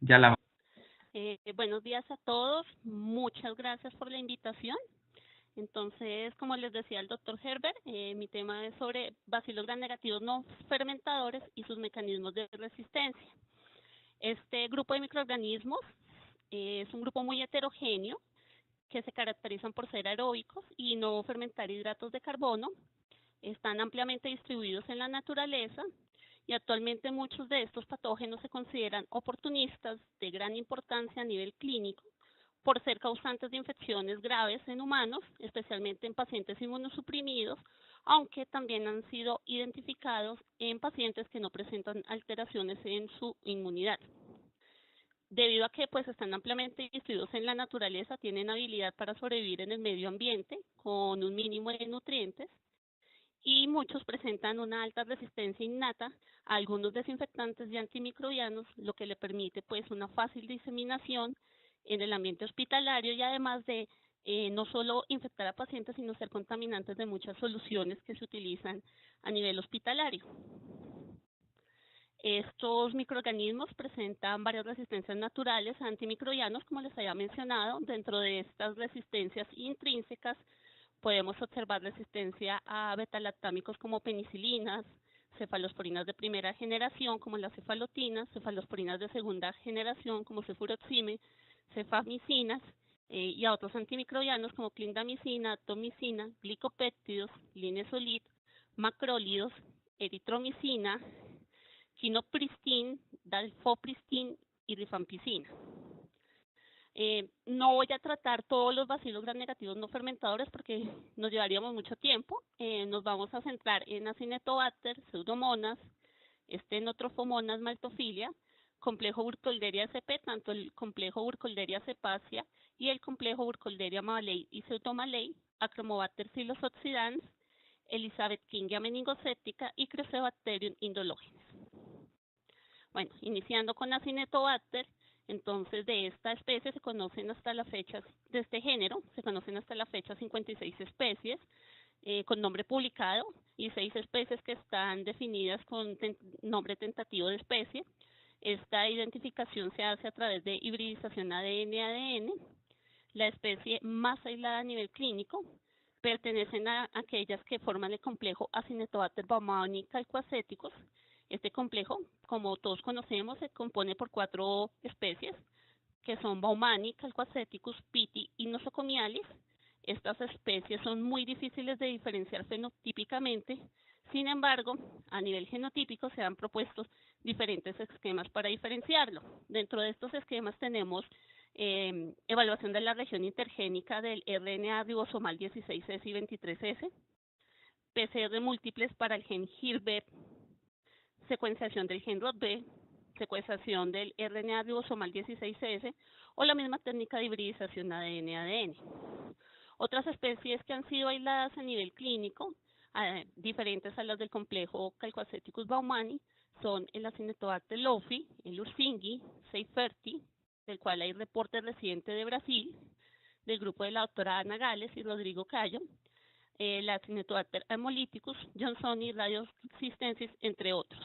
Ya la... Buenos días a todos, muchas gracias por la invitación. Entonces, como les decía el doctor Herbert, mi tema es sobre bacilos gram negativos no fermentadores y sus mecanismos de resistencia. Este grupo de microorganismos es un grupo muy heterogéneo que se caracterizan por ser aeróbicos y no fermentar hidratos de carbono. Están ampliamente distribuidos en la naturaleza y actualmente muchos de estos patógenos se consideran oportunistas de gran importancia a nivel clínico por ser causantes de infecciones graves en humanos, especialmente en pacientes inmunosuprimidos, aunque también han sido identificados en pacientes que no presentan alteraciones en su inmunidad. Debido a que pues están ampliamente distribuidos en la naturaleza, tienen habilidad para sobrevivir en el medio ambiente con un mínimo de nutrientes y muchos presentan una alta resistencia innata a algunos desinfectantes y antimicrobianos, lo que le permite pues una fácil diseminación en el ambiente hospitalario y además de no solo infectar a pacientes, sino ser contaminantes de muchas soluciones que se utilizan a nivel hospitalario. Estos microorganismos presentan varias resistencias naturales a antimicrobianos, como les había mencionado. Dentro de estas resistencias intrínsecas podemos observar resistencia a betalactámicos como penicilinas, cefalosporinas de primera generación como las cefalotinas, cefalosporinas de segunda generación como cefuroxime, cefamicinas y a otros antimicrobianos como clindamicina, atomicina, glicopéptidos, linesolid, macrólidos, eritromicina, quinopristin, dalfopristin y rifampicina. No voy a tratar todos los bacilos gram negativos no fermentadores porque nos llevaríamos mucho tiempo. Nos vamos a centrar en Acinetobacter, Pseudomonas, Stenotrophomonas maltophilia, complejo Burkholderia sp, tanto el complejo Burkholderia cepacia y el complejo Burkholderia malei y Pseudomalei, Achromobacter psilosoxidans, Elizabeth Kingia meningocéptica y Cresebacterium indológenes. Bueno, iniciando con Acinetobacter, entonces de esta especie se conocen hasta la fecha, de este género, se conocen hasta la fecha 56 especies con nombre publicado y 6 especies que están definidas con nombre tentativo de especie. Esta identificación se hace a través de hibridización ADN-ADN. La especie más aislada a nivel clínico pertenecen a aquellas que forman el complejo Acinetobacter baumannii calcoaceticus. Este complejo, como todos conocemos, se compone por 4 especies, que son Baumannii, Calcoaceticus, Pitti y Nosocomialis. Estas especies son muy difíciles de diferenciar fenotípicamente, sin embargo, a nivel genotípico se han propuesto diferentes esquemas para diferenciarlo. Dentro de estos esquemas tenemos evaluación de la región intergénica del RNA ribosomal 16S y 23S, PCR múltiples para el gen HIRB, secuenciación del gen ROTB, secuenciación del RNA ribosomal 16S o la misma técnica de hibridización ADN-ADN. Otras especies que han sido aisladas a nivel clínico, diferentes a las del complejo Calcoaceticus baumannii, son el Acinetobacter lofi, el Ursingi, Seiferti, del cual hay reporte reciente de Brasil, del grupo de la doctora Ana Gales y Rodrigo Cayo, el Acinetobacter ammolyticus, Johnsoni, Radiosistensis, entre otros.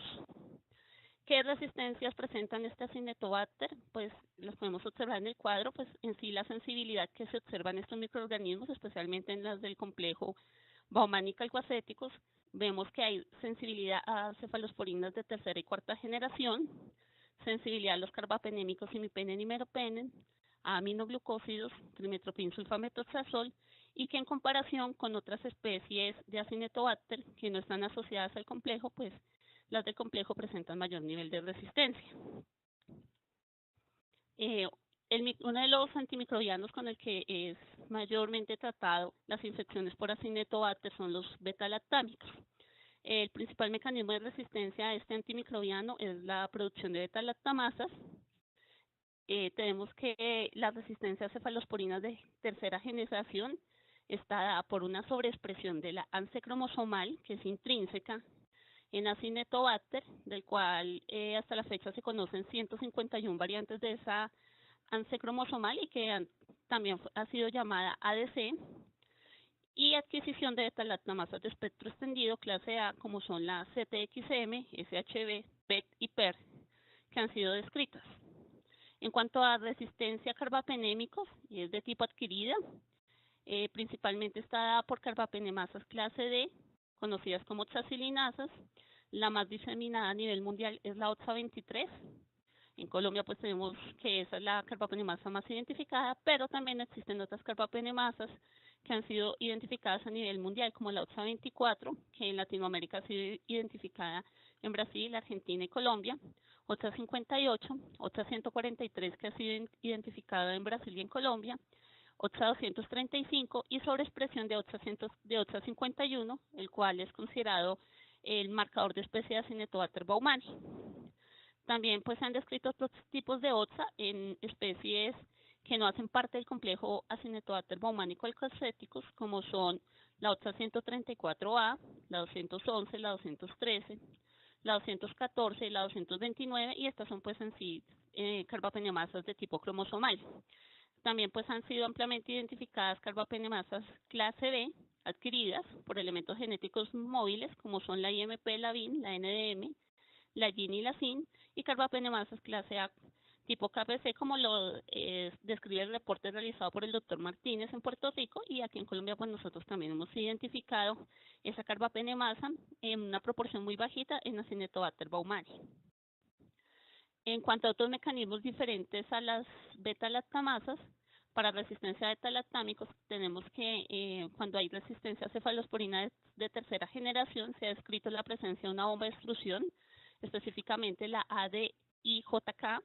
¿Qué resistencias presentan este Acinetobacter? Pues las podemos observar en el cuadro, pues en sí la sensibilidad que se observa en estos microorganismos, especialmente en las del complejo Baumannii calcoaceticus, vemos que hay sensibilidad a cefalosporinas de tercera y cuarta generación, sensibilidad a los carbapenémicos imipenen y meropenen, a aminoglucósidos, trimetropin sulfamethoxazol, y que en comparación con otras especies de Acinetobacter que no están asociadas al complejo, pues las del complejo presentan mayor nivel de resistencia. Uno de los antimicrobianos con el que es mayormente tratado las infecciones por Acinetobacter son los betalactámicos. El principal mecanismo de resistencia a este antimicrobiano es la producción de betalactamasas. Tenemos que la resistencia a cefalosporinas de tercera generación está dada por una sobreexpresión de la ANSE cromosomal, que es intrínseca en Acinetobacter, del cual hasta la fecha se conocen 151 variantes de esa ANSE cromosomal y que también ha sido llamada ADC, y adquisición de betalactamasas de espectro extendido clase A, como son la CTXM, SHB, PET y PER, que han sido descritas. En cuanto a resistencia a carbapenémicos, es de tipo adquirida. Principalmente está dada por carbapenemasas clase D, conocidas como oxacilinasas. La más diseminada a nivel mundial es la OXA23. En Colombia pues tenemos que esa es la carbapenemasa más identificada, pero también existen otras carbapenemasas que han sido identificadas a nivel mundial, como la OXA24, que en Latinoamérica ha sido identificada en Brasil, Argentina y Colombia, OXA58, OXA143, que ha sido identificada en Brasil y en Colombia, OXA235 y sobreexpresión de OXA51, el cual es considerado el marcador de especie de Acinetobacter baumannii. También pues se han descrito otros tipos de OXA en especies que no hacen parte del complejo Acinetobacter baumannico alcacéticos, como son la OXA 134A, la 211, la 213, la 214 y la 229, y estas son pues en sí carbapenemasas de tipo cromosomal. También pues han sido ampliamente identificadas carbapenemasas clase B adquiridas por elementos genéticos móviles como son la IMP, la VIN, la NDM, la GIN y la SIN, y carbapenemasas clase A tipo KPC, como lo describe el reporte realizado por el doctor Martínez en Puerto Rico, y aquí en Colombia pues nosotros también hemos identificado esa carbapenemasa en una proporción muy bajita en Acinetobacter baumannii. En cuanto a otros mecanismos diferentes a las beta-lactamasas, para resistencia a beta-lactámicos tenemos que cuando hay resistencia a cefalosporina de tercera generación se ha descrito la presencia de una bomba de extrusión, específicamente la ADIJK.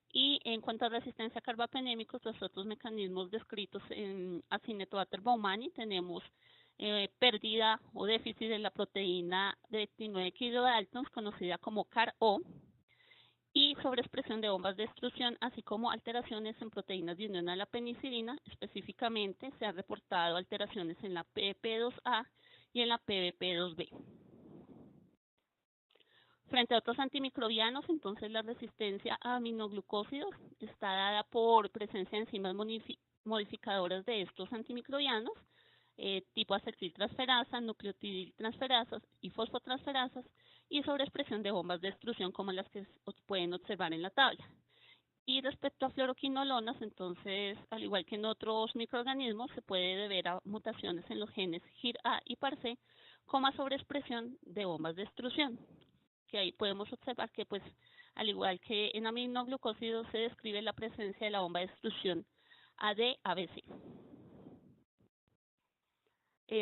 Y en cuanto a resistencia a carbapenémicos, los otros mecanismos descritos en Acinetobacter baumannii tenemos pérdida o déficit de la proteína de 29 kilodaltons, conocida como CAR-O, y sobreexpresión de bombas de extrusión, así como alteraciones en proteínas de unión a la penicilina. Específicamente se han reportado alteraciones en la PBP2A y en la PBP2B. Frente a otros antimicrobianos, entonces la resistencia a aminoglucósidos está dada por presencia de enzimas modificadoras de estos antimicrobianos, tipo acetiltransferasa, nucleotidiltransferasas y fosfotransferasas, y sobreexpresión de bombas de extrusión como las que pueden observar en la tabla. Y respecto a fluoroquinolonas, entonces, al igual que en otros microorganismos, se puede deber a mutaciones en los genes GIR-A y PAR-C, como a sobreexpresión de bombas de extrusión, que ahí podemos observar que, pues, al igual que en aminoglucósidos, se describe la presencia de la bomba de extrusión AD-ABC.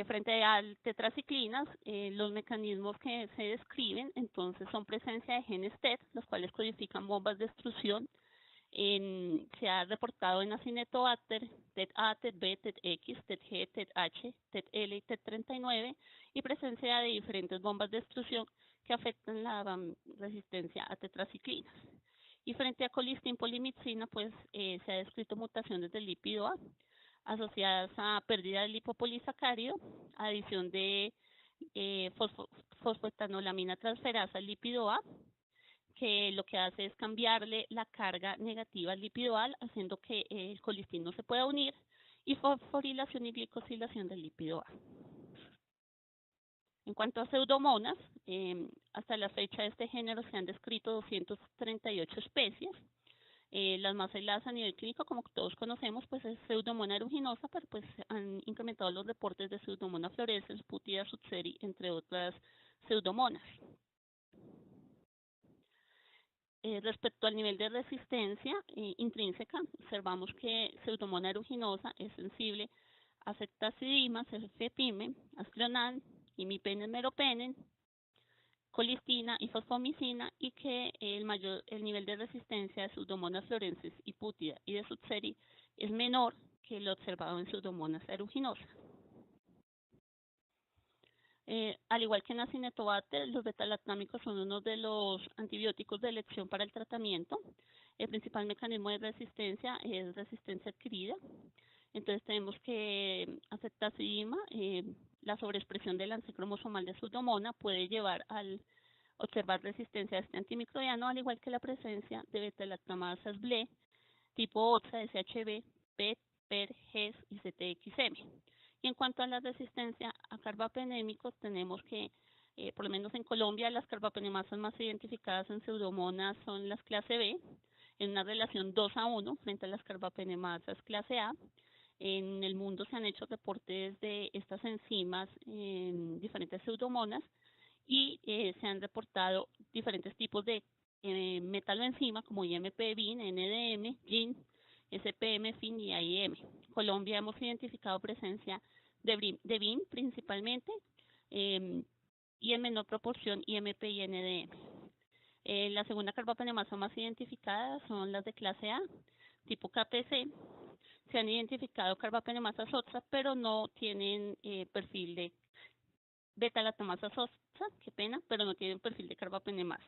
Frente a tetraciclinas, los mecanismos que se describen entonces son presencia de genes TET, los cuales codifican bombas de extrusión. Se ha reportado en Acinetobacter, TET-A, TET-B, TET-X, TET-G, TET-H, TET-L y TET-39, y presencia de diferentes bombas de extrusión que afectan la resistencia a tetraciclinas. Y frente a colistin polimixina, pues se ha descrito mutaciones del lípido A, asociadas a pérdida del lipopolisacárido, adición de fosfetanolamina transferasa al lípido A, que lo que hace es cambiarle la carga negativa al lípido A, haciendo que el colistin no se pueda unir, y fosforilación y glicosilación del lípido A. En cuanto a pseudomonas, hasta la fecha de este género se han descrito 238 especies. Las más aisladas a nivel clínico, como todos conocemos, pues es Pseudomonas aeruginosa, pero pues han incrementado los reportes de Pseudomonas fluorescens, Putida subseri, entre otras pseudomonas. Respecto al nivel de resistencia intrínseca, observamos que Pseudomonas aeruginosa es sensible a ceftazidima, cefepime, ascleonal, imipenem, meropenem, colistina y fosfomicina, y que el nivel de resistencia de Pseudomonas fluorescens y Putida y de subseri es menor que lo observado en Pseudomonas aeruginosa. Al igual que en Acinetobacter, los beta-lactámicos son uno de los antibióticos de elección para el tratamiento. El principal mecanismo de resistencia es resistencia adquirida. Entonces tenemos que ceftazidima, la sobreexpresión del lance cromosomal de Pseudomonas puede llevar al observar resistencia a este antimicrobiano, al igual que la presencia de beta-lactamasas BLE, tipo OXA, SHB, PET, PER, GES y CTXM. Y en cuanto a la resistencia a carbapenémicos, tenemos que, por lo menos en Colombia, las carbapenemasas más identificadas en Pseudomonas son las clase B, en una relación 2-1 frente a las carbapenemasas clase A. En el mundo se han hecho reportes de estas enzimas en diferentes pseudomonas y se han reportado diferentes tipos de metaloenzima como IMP, BIN, NDM, GIN, SPM, FIN y AIM. En Colombia hemos identificado presencia de BIN principalmente y en menor proporción IMP y NDM. La segunda carbapenemasa más identificada son las de clase A, tipo KPC. Se han identificado carbapenemasas otras, pero no tienen perfil de beta-lactamasa sosa, qué pena, pero no tienen perfil de carbapenemasa.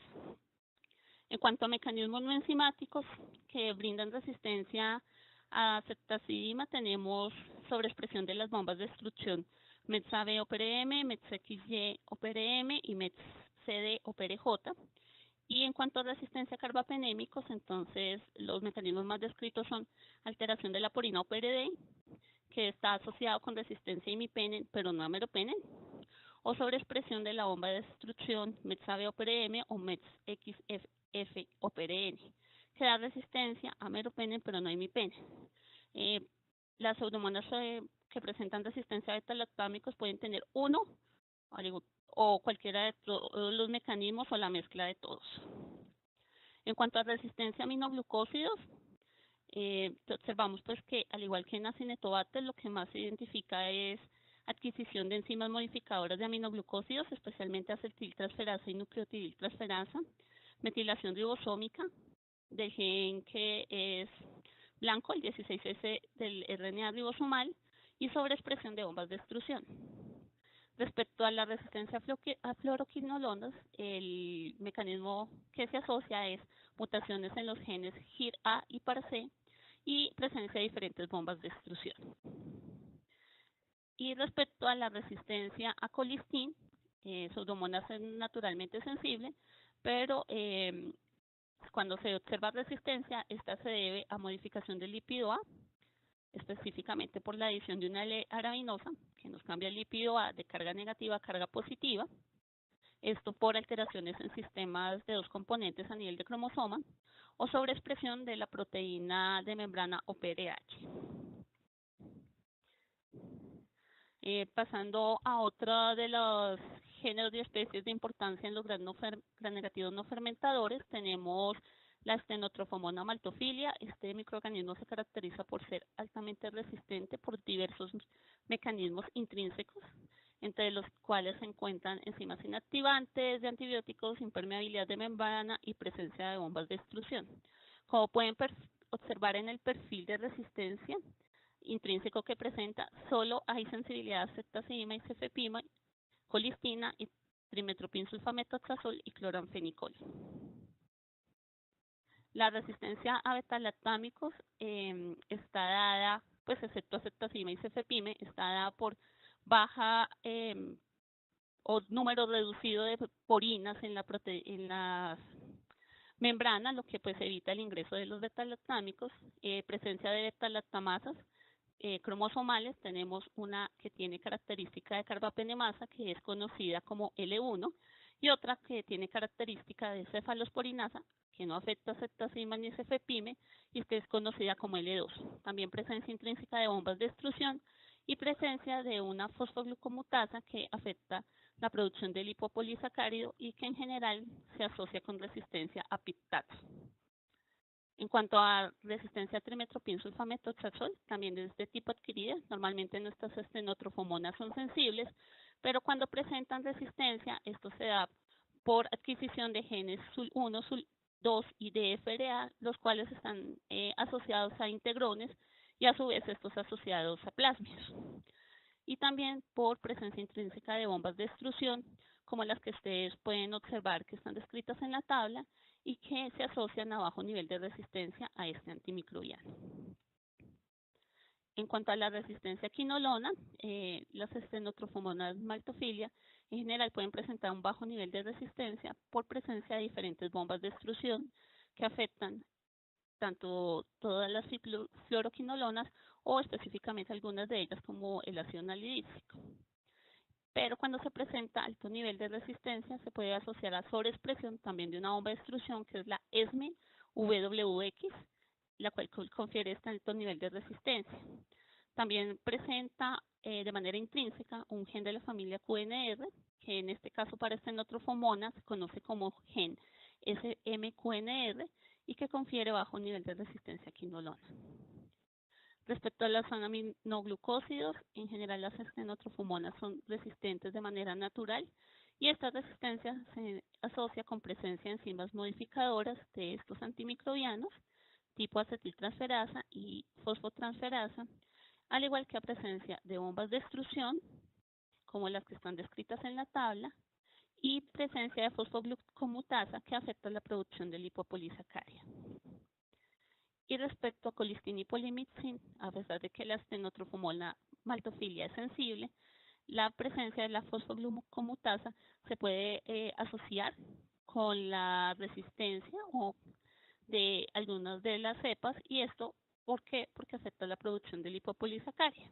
En cuanto a mecanismos no enzimáticos que brindan resistencia a ceftazidima, tenemos sobreexpresión de las bombas de destrucción METS-AB-OPRM, METS-XY-OPRM y METS-CD-OPRJ. Y en cuanto a resistencia a carbapenémicos, entonces los mecanismos más descritos son alteración de la porina OPRD, que está asociado con resistencia a imipenem, pero no a meropenem, o sobreexpresión de la bomba de destrucción METS-AB-OPRM o METS-XF-OPRN, que da resistencia a meropenem, pero no a imipenem. Las pseudomonas que presentan resistencia a beta-lactámicos pueden tener uno o cualquiera de todos los mecanismos o la mezcla de todos. En cuanto a resistencia a aminoglucósidos, observamos pues que al igual que en Acinetobacter, lo que más se identifica es adquisición de enzimas modificadoras de aminoglucósidos, especialmente acetiltransferasa y nucleotidiltransferasa, metilación ribosómica del gen que es blanco, el 16S del RNA ribosomal, y sobreexpresión de bombas de extrusión. Respecto a la resistencia a fluoroquinolonas, el mecanismo que se asocia es mutaciones en los genes HIR-A y PAR-C y presencia de diferentes bombas de extrusión. Y respecto a la resistencia a colistin, Pseudomonas es naturalmente sensible, pero cuando se observa resistencia, esta se debe a modificación del lípido A, específicamente por la adición de una L-arabinosa, que nos cambia el lípido A de carga negativa a carga positiva. Esto por alteraciones en sistemas de dos componentes a nivel de cromosoma o sobreexpresión de la proteína de membrana o PRH. Pasando a otro de los géneros y especies de importancia en los gram negativos no fermentadores, tenemos la Stenotrophomona maltophilia. Este microorganismo se caracteriza por ser altamente resistente por diversos mecanismos intrínsecos, entre los cuales se encuentran enzimas inactivantes de antibióticos, impermeabilidad de membrana y presencia de bombas de extrusión. Como pueden observar en el perfil de resistencia intrínseco que presenta, solo hay sensibilidad a ceftazidima y cefepima, colistina, y trimetropinsulfamethoxazol y cloranfenicol. La resistencia a beta-lactámicos está dada, pues excepto ceftazidima y cefepime, está dada por baja o número reducido de porinas en las membranas, lo que pues evita el ingreso de los beta-lactámicos, presencia de beta-lactamasas cromosomales. Tenemos una que tiene característica de carbapenemasa, que es conocida como L1, y otra que tiene característica de cefalosporinasa, que no afecta a ceftazidima ni cefepime, y que es conocida como L2. También presencia intrínseca de bombas de extrusión y presencia de una fosfoglucomutasa que afecta la producción del lipopolisacárido y que en general se asocia con resistencia a piptatos. En cuanto a resistencia a trimetropinsulfamethoxazol, también es de tipo adquirida. Normalmente nuestras estenotrofomonas son sensibles, pero cuando presentan resistencia, esto se da por adquisición de genes SUL1, SUL2 y DFRA, los cuales están asociados a integrones y a su vez estos asociados a plásmidos. Y también por presencia intrínseca de bombas de extrusión, como las que ustedes pueden observar que están descritas en la tabla y que se asocian a bajo nivel de resistencia a este antimicrobiano. En cuanto a la resistencia a quinolona, las Stenotrophmonas maltophilia en general pueden presentar un bajo nivel de resistencia por presencia de diferentes bombas de extrusión que afectan tanto todas las fluoroquinolonas o específicamente algunas de ellas como el ácido nalidícico. Pero cuando se presenta alto nivel de resistencia se puede asociar a sobreexpresión también de una bomba de extrusión que es la ESME WX, la cual confiere este alto nivel de resistencia. También presenta de manera intrínseca un gen de la familia QNR, que en este caso para esta notrofomona se conoce como gen SMQNR y que confiere bajo nivel de resistencia a quinolona. Respecto a los aminoglucósidos, en general las estenotrofomonas son resistentes de manera natural y esta resistencia se asocia con presencia de enzimas modificadoras de estos antimicrobianos tipo acetiltransferasa y fosfotransferasa, al igual que a presencia de bombas de extrusión, como las que están descritas en la tabla, y presencia de fosfoglucomutasa que afecta la producción de lipopolisacaria. Y respecto a colistina y polymyxin, a pesar de que la estenotrofomona maltofilia es sensible, la presencia de la fosfoglucomutasa se puede asociar con la resistencia o de algunas de las cepas, y esto ¿por qué? Porque afecta la producción de lipopolisacaria.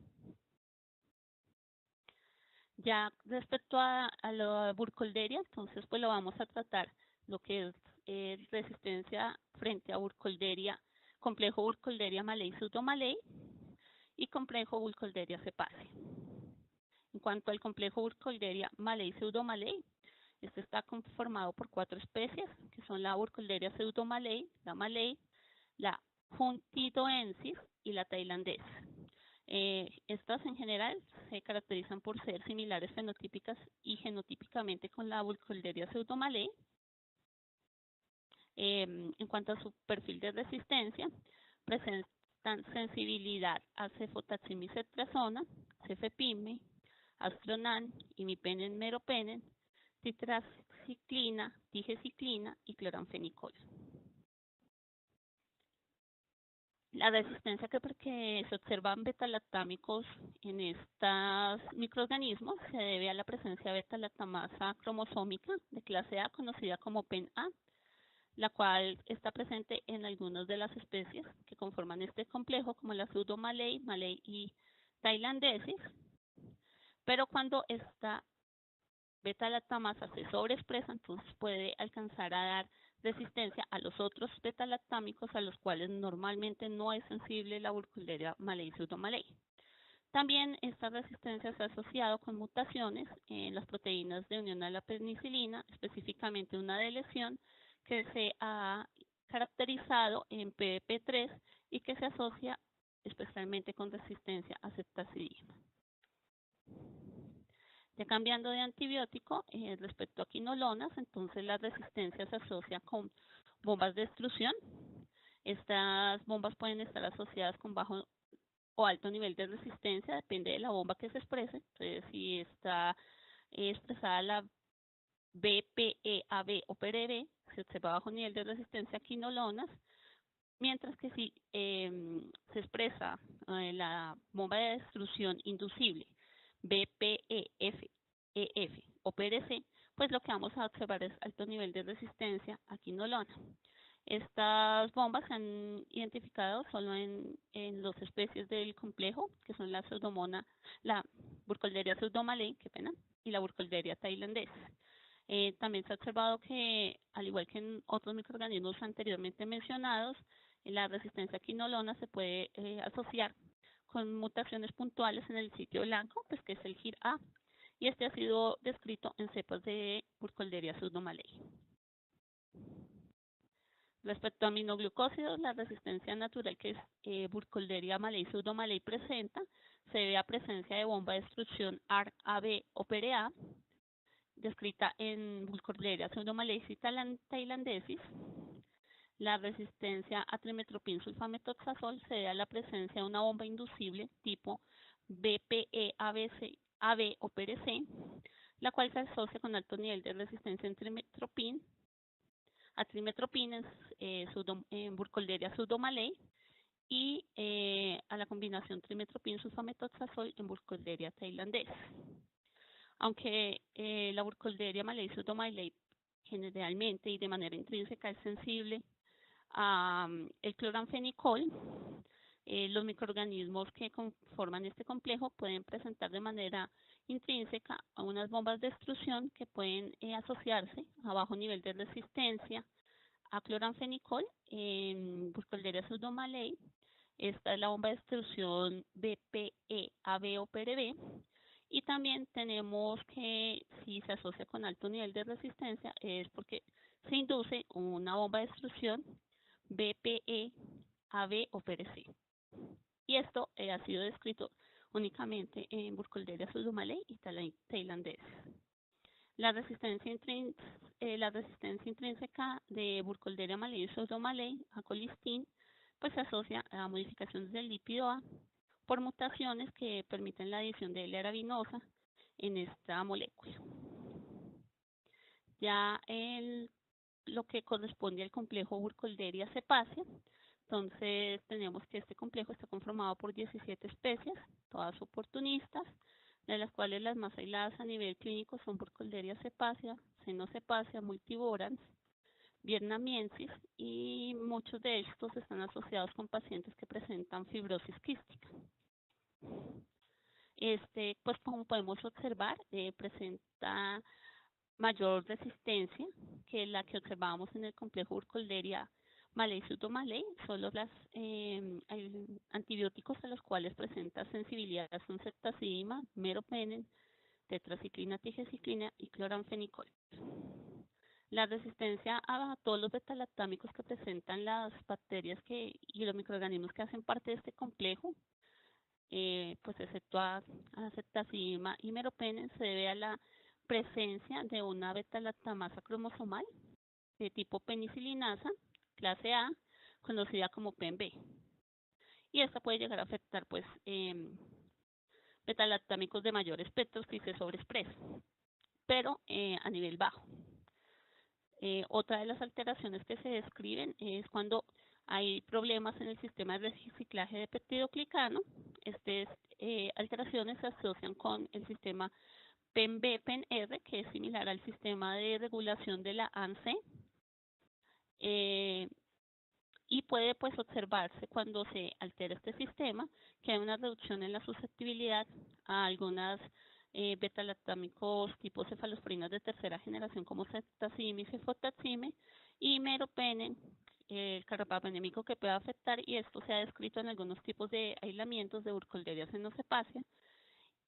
Ya respecto a la burkholderia, entonces pues lo vamos a tratar lo que es resistencia frente a burkholderia, complejo burkholderia malei pseudomalei y complejo burkholderia cepacia. En cuanto al complejo burkholderia malei pseudomalei, este está conformado por 4 especies, que son la burkholderia pseudomalei, la malei, la huntidoensis y la tailandesa. Estas en general se caracterizan por ser similares fenotípicas y genotípicamente con la burkholderia pseudomalei. En cuanto a su perfil de resistencia, presentan sensibilidad a cefotaximicetrasona, cefepime, astronan, imipenem, meropenem, tetraciclina, digeciclina y cloranfenicol. La resistencia que se observa en beta-lactámicos en estos microorganismos se debe a la presencia de beta-lactamasa cromosómica de clase A conocida como PEN-A, la cual está presente en algunas de las especies que conforman este complejo, como la pseudomalei, malei y tailandesis, pero cuando esta beta-lactamasa se sobreexpresa, entonces puede alcanzar a dar resistencia a los otros beta-lactámicos a los cuales normalmente no es sensible la burkholderia malei pseudomalei. También esta resistencia se ha asociado con mutaciones en las proteínas de unión a la penicilina, específicamente una de lesión que se ha caracterizado en PDP3 y que se asocia especialmente con resistencia a ceftazidima. Ya cambiando de antibiótico, respecto a quinolonas, entonces la resistencia se asocia con bombas de extrusión. Estas bombas pueden estar asociadas con bajo o alto nivel de resistencia, depende de la bomba que se exprese. Entonces, si está expresada la BPEAB o PRB, se observa bajo nivel de resistencia a quinolonas, mientras que si se expresa la bomba de extrusión inducible, BPEF, EF o PRC, pues lo que vamos a observar es alto nivel de resistencia a quinolona. Estas bombas se han identificado solo en 2 especies del complejo, que son la burkholderia pseudomalei, y la burkholderia tailandesa. También se ha observado que, al igual que en otros microorganismos anteriormente mencionados, la resistencia a quinolona se puede asociar con mutaciones puntuales en el sitio blanco, pues que es el GIR-A, y este ha sido descrito en cepas de burkholderia pseudomalei. Respecto a aminoglucósidos, la resistencia natural que es burkholderia malei pseudomalei presenta se debe a presencia de bomba de extrusión ARB o PRA, descrita en burkholderia pseudomalei y tailandesis. La resistencia a trimetropin sulfamethoxazol se debe a la presencia de una bomba inducible tipo BPE-AB o PRC, la cual se asocia con alto nivel de resistencia a trimetropin en burkholderia pseudomalei y a la combinación trimetropin sulfamethoxazol en burkholderia tailandesa. Aunque la burkholderia malei pseudomalei generalmente y de manera intrínseca es sensible el cloranfenicol, los microorganismos que conforman este complejo pueden presentar de manera intrínseca a unas bombas de extrusión que pueden asociarse a bajo nivel de resistencia acloranfenicol en Burkholderia pseudomallei. Esta es la bomba de destrucción BPE, AB o PRB. Y también tenemos que si se asocia con alto nivel de resistencia es porque se induce una bomba de destrucción BPE, AB o PRC. Y esto ha sido descrito únicamente en Burkholderia pseudomallei y tailandesa. La resistencia intrínseca de Burkholderia malei y pseudomallei a colistin pues se asocia a modificaciones del lípido A por mutaciones que permiten la adición de L-arabinosa en esta molécula. Ya lo que corresponde al complejo Burkholderia cepacia, entonces tenemos que este complejo está conformado por 17 especies, todas oportunistas, de las cuales las más aisladas a nivel clínico son Burkholderia cepacia, Cenocepacia, multiborans, vietnamiensis, y muchos de estos están asociados con pacientes que presentan fibrosis quística. Pues como podemos observar, presenta mayor resistencia que la que observábamos en el complejo Burkholderia malei pseudomallei. Solo los antibióticos a los cuales presenta sensibilidad son ceftazidima, meropenem, tetraciclina, tigeciclina y cloranfenicol. La resistencia a todos los betalactámicos que presentan las bacterias y los microorganismos que hacen parte de este complejo, pues excepto a ceftazidima y meropenem, se debe a la presencia de una beta-lactamasa cromosomal de tipo penicilinasa, clase A, conocida como PENB. Y esta puede llegar a afectar pues beta-lactámicos de mayor espectro si se sobreexpresa, pero a nivel bajo. Otra de las alteraciones que se describen es cuando hay problemas en el sistema de reciclaje de peptidoglicano. Estas alteraciones se asocian con el sistema PENB-PENR, que es similar al sistema de regulación de la ANC, y puede pues observarse cuando se altera este sistema que hay una reducción en la susceptibilidad a algunas beta-lactámicos tipo cefalosporinas de tercera generación como ceftazime y cefotaxime, y meropenem, el carbapenémico que puede afectar, y esto se ha descrito en algunos tipos de aislamientos de Burkholderia cenocepacia.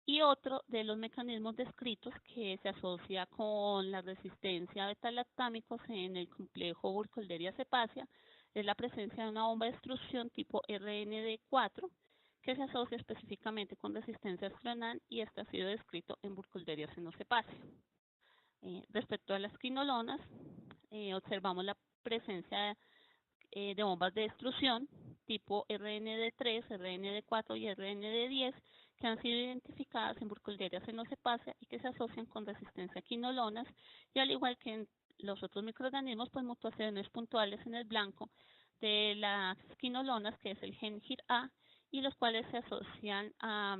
Y otro de los mecanismos descritos que se asocia con la resistencia a beta-lactámicos en el complejo Burkholderia cepacia es la presencia de una bomba de destrucción tipo RND4 que se asocia específicamente con resistencia astronal, y esto ha sido descrito en Burkholderia cenocepacia. Respecto a las quinolonas, observamos la presencia de bombas de destrucción tipo RND3, RND4 y RND10 que han sido identificadas en Burkholderia cenocepacia y que se asocian con resistencia a quinolonas, y al igual que en los otros microorganismos, pues mutaciones puntuales en el blanco de las quinolonas, que es el gen GIR-A, y los cuales se asocian a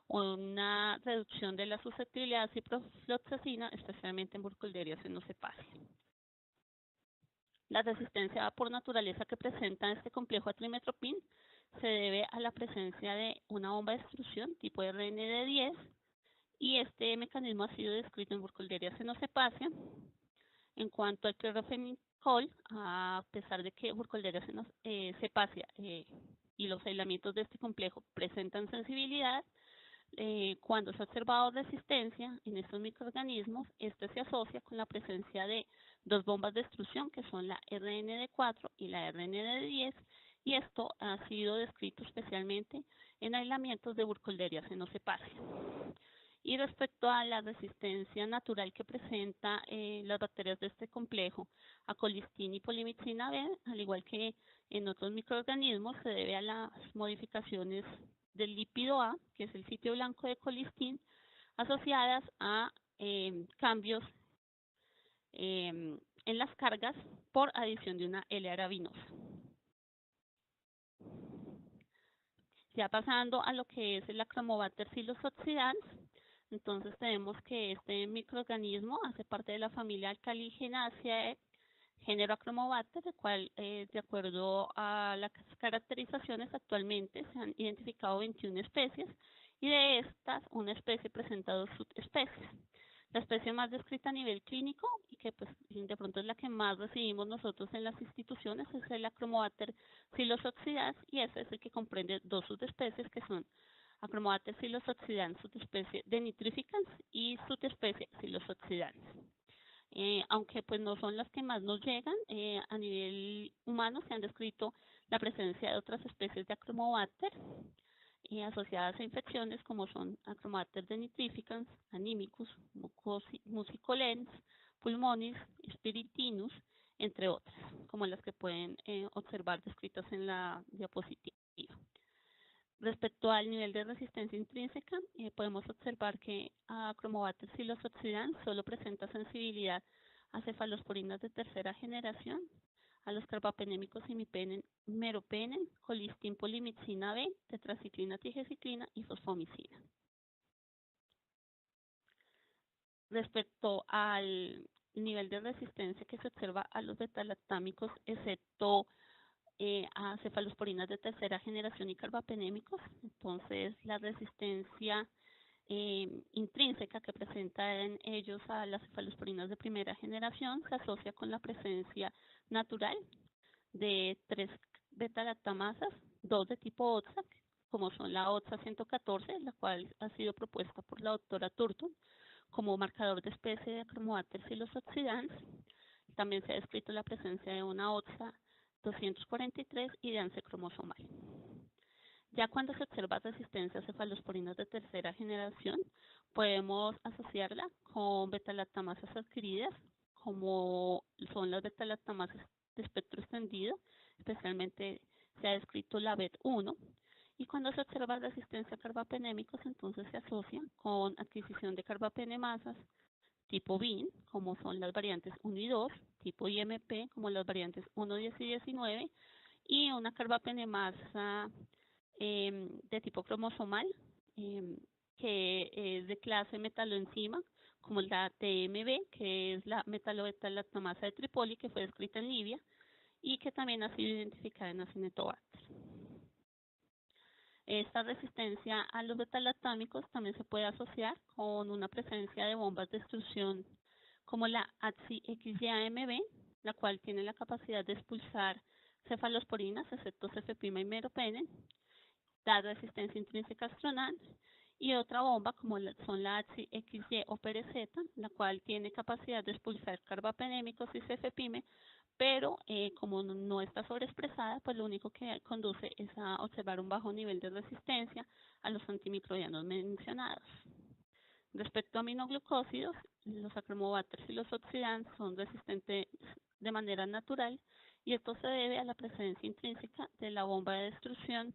una reducción de la susceptibilidad a ciprofloxacina, especialmente en Burkholderia cenocepacia. La resistencia por naturaleza que presenta este complejo a trimetoprim se debe a la presencia de una bomba de destrucción tipo RND10, y este mecanismo ha sido descrito en Burkholderia cenocepacia. En cuanto al cloranfenicol, a pesar de que Burkholderia cepacia y los aislamientos de este complejo presentan sensibilidad, cuando se ha observado resistencia en estos microorganismos, este se asocia con la presencia de dos bombas de destrucción que son la RND4 y la RND10, y esto ha sido descrito especialmente en aislamientos de Burkholderia cenocepacia. Y respecto a la resistencia natural que presenta las bacterias de este complejo a colistin y polimicina B, al igual que en otros microorganismos, se debe a las modificaciones del lípido A, que es el sitio blanco de colistin, asociadas a cambios en las cargas por adición de una L-arabinosa. Ya pasando a lo que es el Achromobacter psilosoxidans, entonces tenemos que este microorganismo hace parte de la familia Alcaligenaceae, género Achromobacter, el cual, de acuerdo a las caracterizaciones, actualmente se han identificado 21 especies, y de estas, una especie presenta 2 subespecies. La especie más descrita a nivel clínico y que pues de pronto es la que más recibimos nosotros en las instituciones es el Achromobacter psilosoxidans y ese es el que comprende dos subespecies que son Achromobacter psilosoxidans subespecie denitrificans y subespecie psilosoxidans. Aunque pues no son las que más nos llegan, a nivel humano se han descrito la presencia de otras especies de Achromobacter asociadas a infecciones como son Achromobacter denitrificans, Animicus, Musicolens, Pulmonis, Spiritinus, entre otras, como las que pueden observar descritas en la diapositiva. Respecto al nivel de resistencia intrínseca, podemos observar que Achromobacter psilosoxidans solo presenta sensibilidad a cefalosporinas de tercera generación, a los carbapenémicos imipenem, meropenem, colistin polimixina B, tetraciclina, trigeciclina y fosfomicina. Respecto al nivel de resistencia que se observa a los betalactámicos, excepto a cefalosporinas de tercera generación y carbapenémicos, entonces la resistencia intrínseca que presentan ellos a las cefalosporinas de primera generación se asocia con la presencia natural de 3 beta-lactamasas, 2 de tipo OTSA, como son la OTSA 114, la cual ha sido propuesta por la doctora Turton como marcador de especie de Achromobacter psilosoxidans. También se ha descrito la presencia de una OTSA 243 y de ANSE cromosomal. Ya cuando se observa resistencia a cefalosporinas de tercera generación, podemos asociarla con beta-lactamasas adquiridas, como son las beta-lactamasas de espectro extendido, especialmente se ha descrito la BET1, y cuando se observa resistencia a carbapenémicos, entonces se asocia con adquisición de carbapenemasas tipo BIN, como son las variantes 1 y 2, tipo IMP, como las variantes 1, 10 y 19, y una carbapenemasa de tipo cromosomal, que es de clase metaloenzima, como la TMB, que es la metalobeta-lactamasa de Tripoli, que fue descrita en Libia, y que también ha sido identificada en Acinetobacter. Esta resistencia a los betalactámicos también se puede asociar con una presencia de bombas de extrusión como la ATXY-AMB, la cual tiene la capacidad de expulsar cefalosporinas, excepto cefepima y meropenem, da resistencia intrínseca astronal, y otra bomba como son la ATXY o PRZ, la cual tiene capacidad de expulsar carbapenémicos y cefepime, pero como no está sobreexpresada, pues lo único que conduce es a observar un bajo nivel de resistencia a los antimicrobianos mencionados. Respecto a aminoglucósidos, los Achromobacter psilosoxidans son resistentes de manera natural y esto se debe a la presencia intrínseca de la bomba de destrucción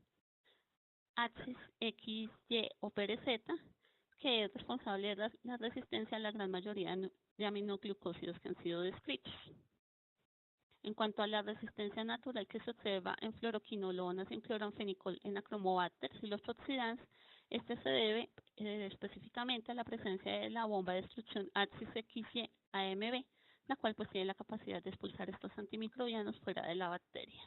Axis X, Y o PRZ, que es responsable de la resistencia a la gran mayoría de aminoglucósidos que han sido descritos. En cuanto a la resistencia natural que se observa en fluoroquinolonas y en cloranfenicol en Achromobacter psilosoxidans, este se debe específicamente a la presencia de la bomba de destrucción Axis XY AMB, la cual pues tiene la capacidad de expulsar estos antimicrobianos fuera de la bacteria.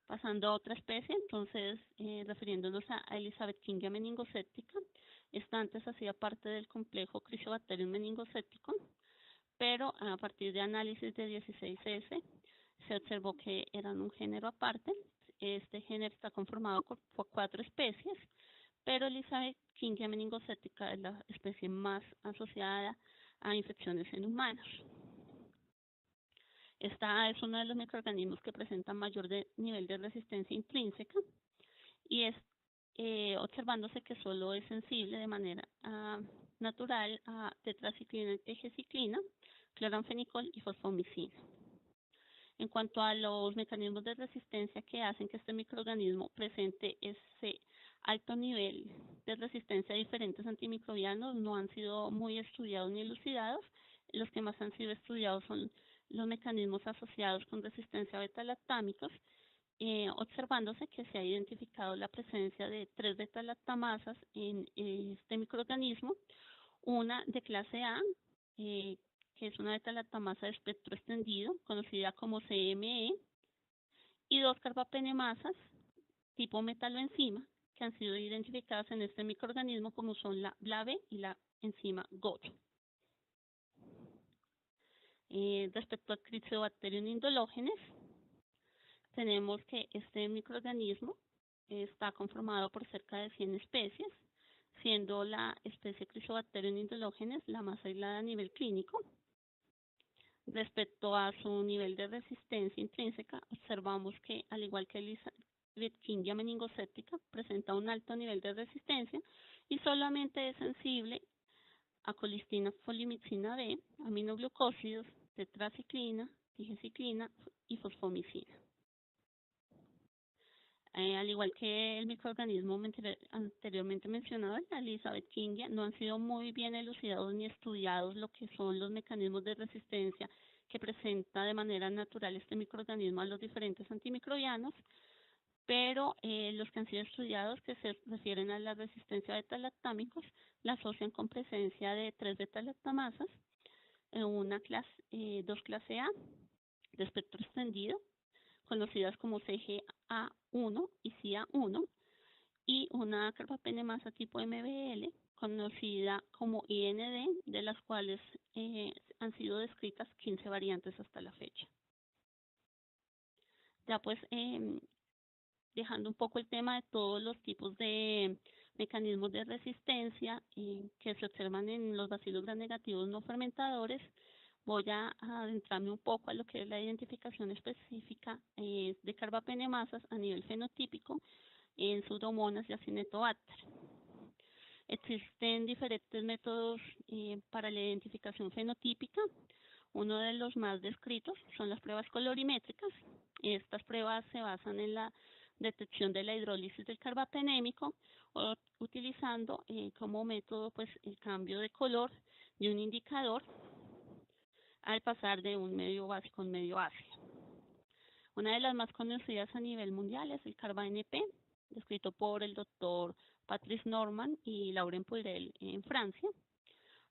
Pasando a otra especie, entonces, refiriéndonos a Elizabeth Kingia meningoséptica, esta antes hacía parte del complejo Cryptobacterium meningosepticum, pero a partir de análisis de 16S se observó que eran un género aparte. Este género está conformado por 4 especies, pero Elizabeth Kingia meningoséptica es la especie más asociada a infecciones en humanos. Esta es uno de los microorganismos que presenta mayor nivel de resistencia intrínseca y es observándose que solo es sensible de manera natural a tetraciclina y trigeciclina, cloranfenicol y fosfomicina. En cuanto a los mecanismos de resistencia que hacen que este microorganismo presente ese alto nivel de resistencia a diferentes antimicrobianos, no han sido muy estudiados ni elucidados. Los que más han sido estudiados son los mecanismos asociados con resistencia a beta-lactámicos, observándose que se ha identificado la presencia de 3 beta-lactamasas en este microorganismo, una de clase A, que es una beta-lactamasa de espectro extendido, conocida como CME, y 2 carbapenemasas tipo metaloenzima, que han sido identificadas en este microorganismo como son la BLAB y la enzima GOT. Respecto al Cryptobacterium indológenes, tenemos que este microorganismo está conformado por cerca de 100 especies, siendo la especie Cryptobacterium indológenes la más aislada a nivel clínico. Respecto a su nivel de resistencia intrínseca, observamos que, al igual que Escherichia meningocética, presenta un alto nivel de resistencia y solamente es sensible a colistina, folimicina B, aminoglucósidos, tetraciclina, digiciclina y fosfomicina. Al igual que el microorganismo anteriormente mencionado, la Elisabethingia, no han sido muy bien elucidados ni estudiados lo que son los mecanismos de resistencia que presenta de manera natural este microorganismo a los diferentes antimicrobianos, pero los que han sido estudiados, que se refieren a la resistencia a beta-lactámicos, la asocian con presencia de 3 beta-lactamasas, dos clase A de espectro extendido, conocidas como CGA1 y CIA1, y una carbapenemasa tipo MBL, conocida como IND, de las cuales han sido descritas 15 variantes hasta la fecha. Ya pues, dejando un poco el tema de todos los tipos de mecanismos de resistencia que se observan en los bacilos gram negativos no fermentadores, voy a adentrarme un poco a lo que es la identificación específica de carbapenemasas a nivel fenotípico en Pseudomonas y Acinetobacter. Existen diferentes métodos para la identificación fenotípica. Uno de los más descritos son las pruebas colorimétricas. Estas pruebas se basan en la detección de la hidrólisis del carbapenémico, utilizando como método pues el cambio de color de un indicador al pasar de un medio básico a un medio ácido. Una de las más conocidas a nivel mundial es el CarbaNP, descrito por el doctor Patrice Norman y Lauren Poirel en Francia.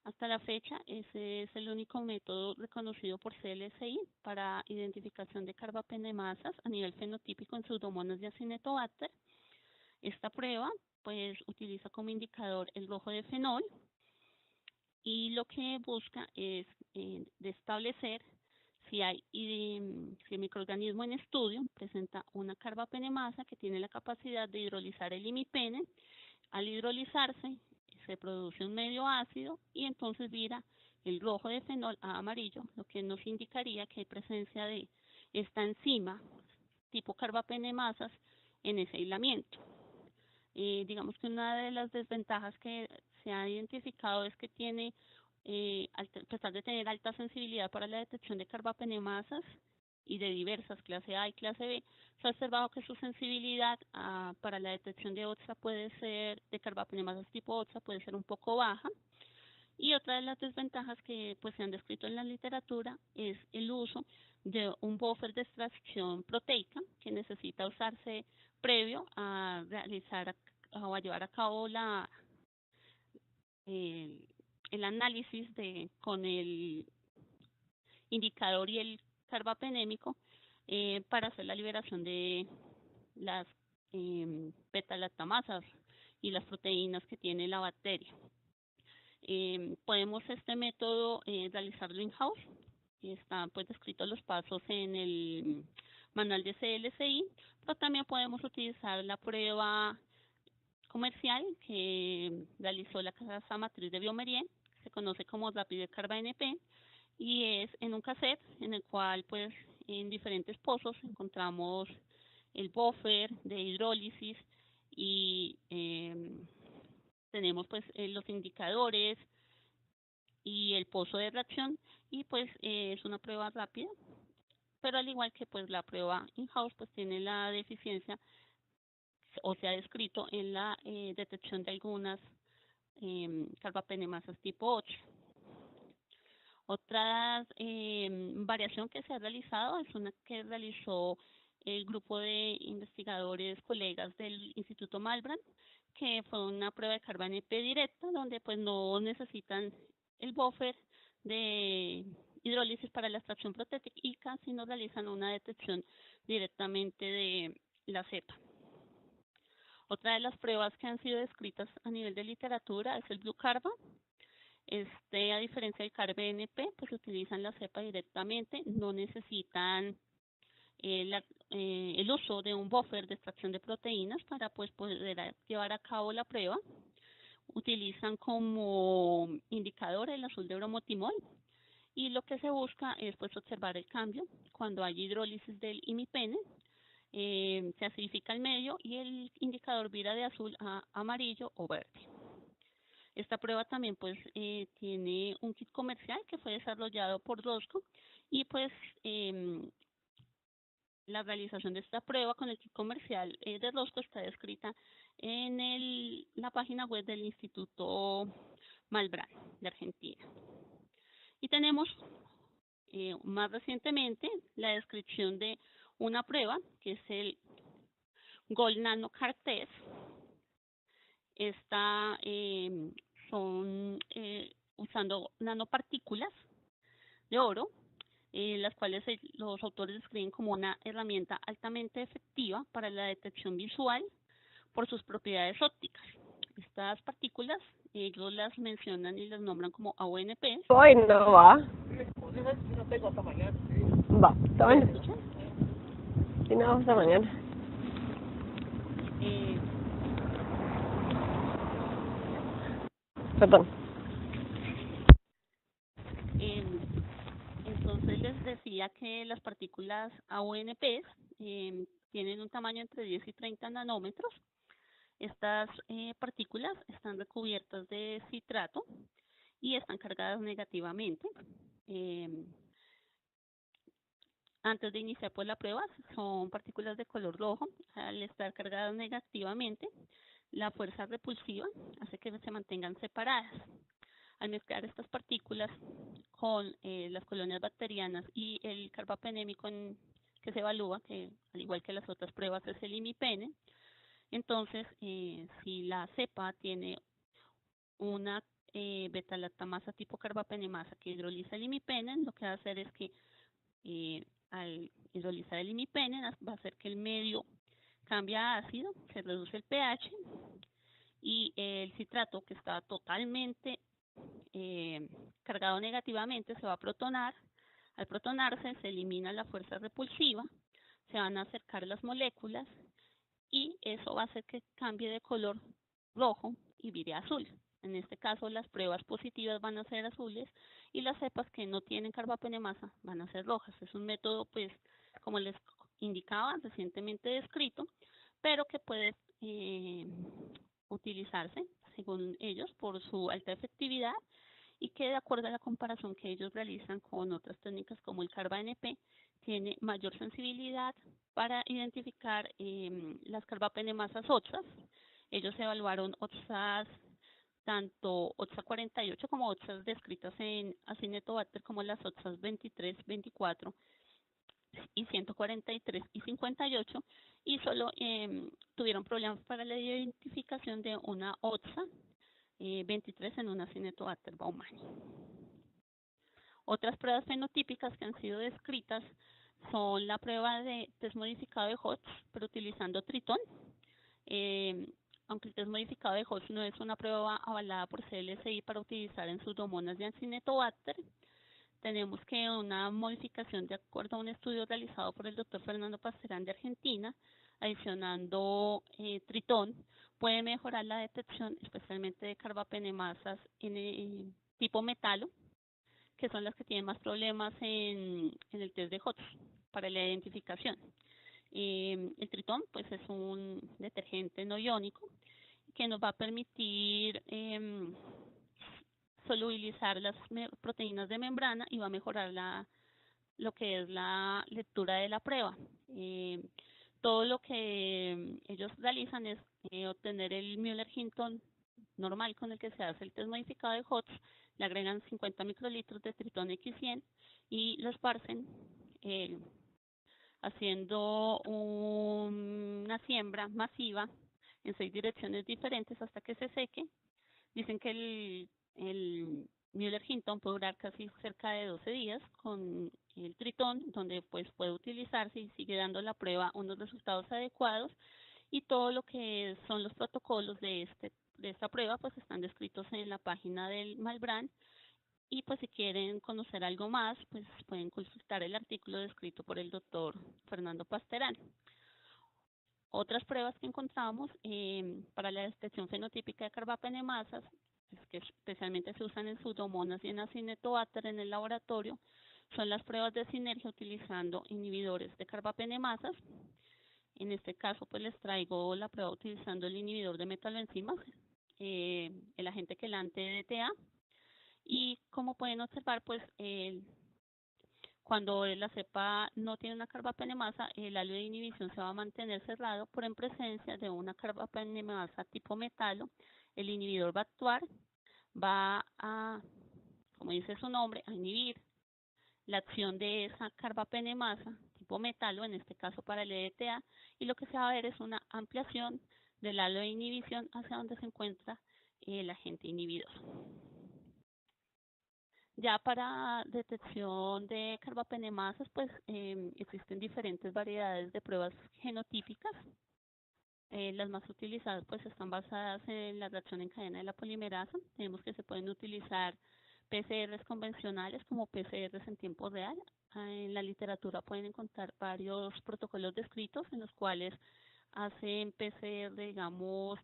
Hasta la fecha, ese es el único método reconocido por CLSI para identificación de carbapenemasas a nivel fenotípico en Pseudomonas y Acinetobacter. Esta prueba pues utiliza como indicador el rojo de fenol y lo que busca es de establecer si el microorganismo en estudio presenta una carbapenemasa que tiene la capacidad de hidrolizar el imipene. Al hidrolizarse se produce un medio ácido y entonces vira el rojo de fenol a amarillo, lo que nos indicaría que hay presencia de esta enzima tipo carbapenemasas en ese aislamiento. Digamos que una de las desventajas que se ha identificado es que tiene, a pesar de tener alta sensibilidad para la detección de carbapenemasas y de diversas, clase A y clase B, se ha observado que su sensibilidad para la detección de OTSA de carbapenemasas tipo OTSA puede ser un poco baja. Y otra de las desventajas que pues se han descrito en la literatura es el uso de un buffer de extracción proteica que necesita usarse previo a realizar o a llevar a cabo el análisis con el indicador y el carbapenémico para hacer la liberación de las beta-lactamasas y las proteínas que tiene la bacteria. Podemos este método realizarlo in-house. Están pues descritos los pasos en el manual de CLSI, pero también podemos utilizar la prueba comercial que realizó la casa matriz de Biomerien, se conoce como Rapid CarbaNP, y es en un cassette en el cual pues en diferentes pozos encontramos el buffer de hidrólisis y tenemos pues los indicadores y el pozo de reacción y pues es una prueba rápida, pero al igual que pues la prueba in-house pues tiene la deficiencia o se ha descrito en la detección de algunas carbapenemasas tipo 8. Otra variación que se ha realizado es una que realizó el grupo de investigadores colegas del Instituto Malbrand, que fue una prueba de CarbaNP directa, donde pues no necesitan el buffer de hidrólisis para la extracción proteica, sino realizan una detección directamente de la cepa. Otra de las pruebas que han sido descritas a nivel de literatura es el Blue Carba, A diferencia del CARB-NP, pues utilizan la cepa directamente, no necesitan el uso de un buffer de extracción de proteínas para pues poder llevar a cabo la prueba. Utilizan como indicador el azul de bromotimol y lo que se busca es pues observar el cambio cuando hay hidrólisis del imipene. Se acidifica el medio y el indicador vira de azul a amarillo o verde. Esta prueba también pues tiene un kit comercial que fue desarrollado por Rosco y pues la realización de esta prueba con el kit comercial de Rosco está descrita en la página web del Instituto Malbrán de Argentina. Y tenemos más recientemente la descripción de una prueba que es el Gold Nano Car Test. Esta son usando nanopartículas de oro, las cuales los autores describen como una herramienta altamente efectiva para la detección visual por sus propiedades ópticas. Estas partículas ellos las mencionan y las nombran como AONP. Hoy no va. No tengo hasta mañana. Va, hasta mañana. Si no, hasta mañana. Perdón. Entonces les decía que las partículas AONP tienen un tamaño entre 10 y 30 nanómetros. Estas partículas están recubiertas de citrato y están cargadas negativamente. Antes de iniciar pues la prueba son partículas de color rojo. Al estar cargadas negativamente, la fuerza repulsiva hace que se mantengan separadas. Al mezclar estas partículas con las colonias bacterianas y el carbapenémico que se evalúa, que al igual que las otras pruebas es el imipene, entonces si la cepa tiene una beta-lactamasa tipo carbapenemasa que hidroliza el imipene, lo que va a hacer es que al hidrolizar el imipene va a hacer que el medio cambie a ácido, se reduce el pH y el citrato que está totalmente cargado negativamente se va a protonar. Al protonarse se elimina la fuerza repulsiva, se van a acercar las moléculas y eso va a hacer que cambie de color rojo y vire azul. En este caso las pruebas positivas van a ser azules y las cepas que no tienen carbapenemasa van a ser rojas. Es un método pues como les indicaba recientemente descrito, pero que puede utilizarse según ellos por su alta efectividad y que de acuerdo a la comparación que ellos realizan con otras técnicas como el CARBA-NP, tiene mayor sensibilidad para identificar las carbapenemasas OTSAs. Ellos evaluaron OTSAs, tanto OTSA 48 como OTSAs descritas en Acinetobacter como las OTSAs 23, 24 y 143 y 58 y solo tuvieron problemas para la identificación de una OTSA 23 en una Acinetobacter baumannii. Otras pruebas fenotípicas que han sido descritas son la prueba de test modificado de Hodge, pero utilizando tritón. Aunque el test modificado de Hodge no es una prueba avalada por CLSI para utilizar en pseudomonas de Acinetobacter, tenemos que una modificación de acuerdo a un estudio realizado por el doctor Fernando Pasterán de Argentina, adicionando tritón, puede mejorar la detección, especialmente de carbapenemasas en tipo metalo, que son las que tienen más problemas en el test de Hodge para la identificación. El tritón pues es un detergente no iónico que nos va a permitir solubilizar las proteínas de membrana y va a mejorar lo que es la lectura de la prueba. Todo lo que ellos realizan es obtener el Müller-Hinton normal con el que se hace el test modificado de Hodge, le agregan 50 microlitros de tritón X100 y lo esparcen haciendo una siembra masiva en 6 direcciones diferentes hasta que se seque. Dicen que el Müller-Hinton puede durar casi cerca de 12 días con el tritón, donde pues puede utilizarse y sigue dando la prueba unos resultados adecuados y todo lo que son los protocolos de este de esta prueba pues están descritos en la página del Malbrand, y pues si quieren conocer algo más pues pueden consultar el artículo descrito por el doctor Fernando Pasterán. Otras pruebas que encontramos para la detección fenotípica de carbapenemasas, que especialmente se usan en pseudomonas y en Acinetobacter en el laboratorio, son las pruebas de sinergia utilizando inhibidores de carbapenemasas. En este caso, pues les traigo la prueba utilizando el inhibidor de metaloenzimas, el agente quelante DTA, y como pueden observar, pues cuando la cepa no tiene una carbapenemasa, el halo de inhibición se va a mantener cerrado, pero en presencia de una carbapenemasa tipo metalo, el inhibidor va a actuar, va a, como dice su nombre, a inhibir la acción de esa carbapenemasa tipo metalo, en este caso para el EDTA, y lo que se va a ver es una ampliación del halo de inhibición hacia donde se encuentra el agente inhibidor. Ya para detección de carbapenemasas, pues existen diferentes variedades de pruebas genotípicas. Las más utilizadas pues están basadas en la reacción en cadena de la polimerasa. Tenemos que se pueden utilizar PCRs convencionales como PCRs en tiempo real. En la literatura pueden encontrar varios protocolos descritos en los cuales hacen PCR, digamos,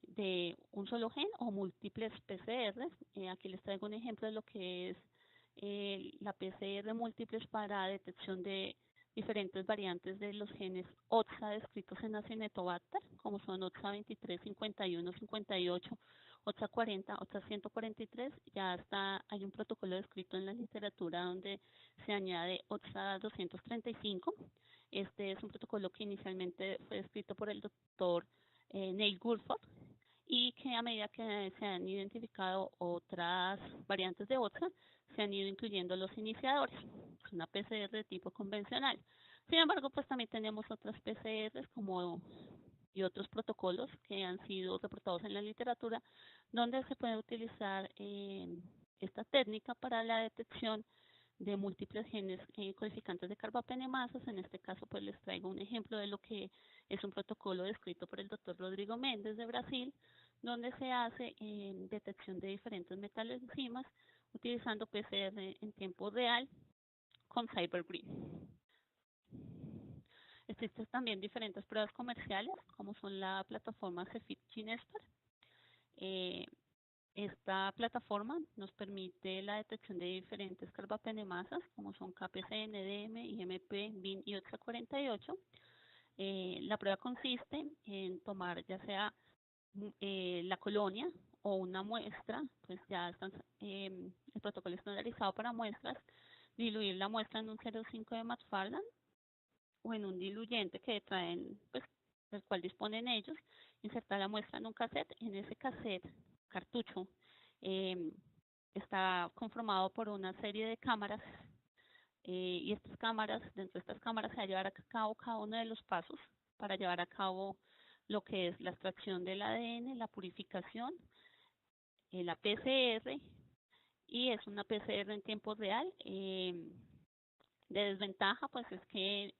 de un solo gen o múltiples PCRs. Aquí les traigo un ejemplo de lo que es la PCR múltiples para detección de diferentes variantes de los genes OTSA descritos en Acinetobacter, como son OTSA 23, 51, 58, OTSA 40, OTSA 143. Ya está, hay un protocolo descrito en la literatura donde se añade OTSA 235. Este es un protocolo que inicialmente fue descrito por el doctor Neil Gulford, y que a medida que se han identificado otras variantes de OTSA, se han ido incluyendo los iniciadores. Es una PCR de tipo convencional. Sin embargo, pues también tenemos otras PCRs y otros protocolos que han sido reportados en la literatura, donde se puede utilizar esta técnica para la detección de múltiples genes codificantes de carbapenemasas. En este caso, pues les traigo un ejemplo de lo que es un protocolo descrito por el doctor Rodrigo Méndez de Brasil, donde se hace detección de diferentes metaloenzimas utilizando PCR en tiempo real con CyberGreen. Existen también diferentes pruebas comerciales, como son la plataforma Cepheid GeneSpar. Esta plataforma nos permite la detección de diferentes carbapenemasas, como son KPC, NDM, IMP, BIN y OTSA 48. La prueba consiste en tomar ya sea la colonia o una muestra, pues ya están, el protocolo estandarizado para muestras, diluir la muestra en un 0,5 de McFarland o en un diluyente que traen, pues, del cual disponen ellos, insertar la muestra en un cassette. En ese cassette, cartucho, está conformado por una serie de cámaras, y estas cámaras, dentro de estas cámaras se va a llevar a cabo cada uno de los pasos para llevar a cabo lo que es la extracción del ADN, la purificación, la PCR, y es una PCR en tiempo real. De desventaja, pues es que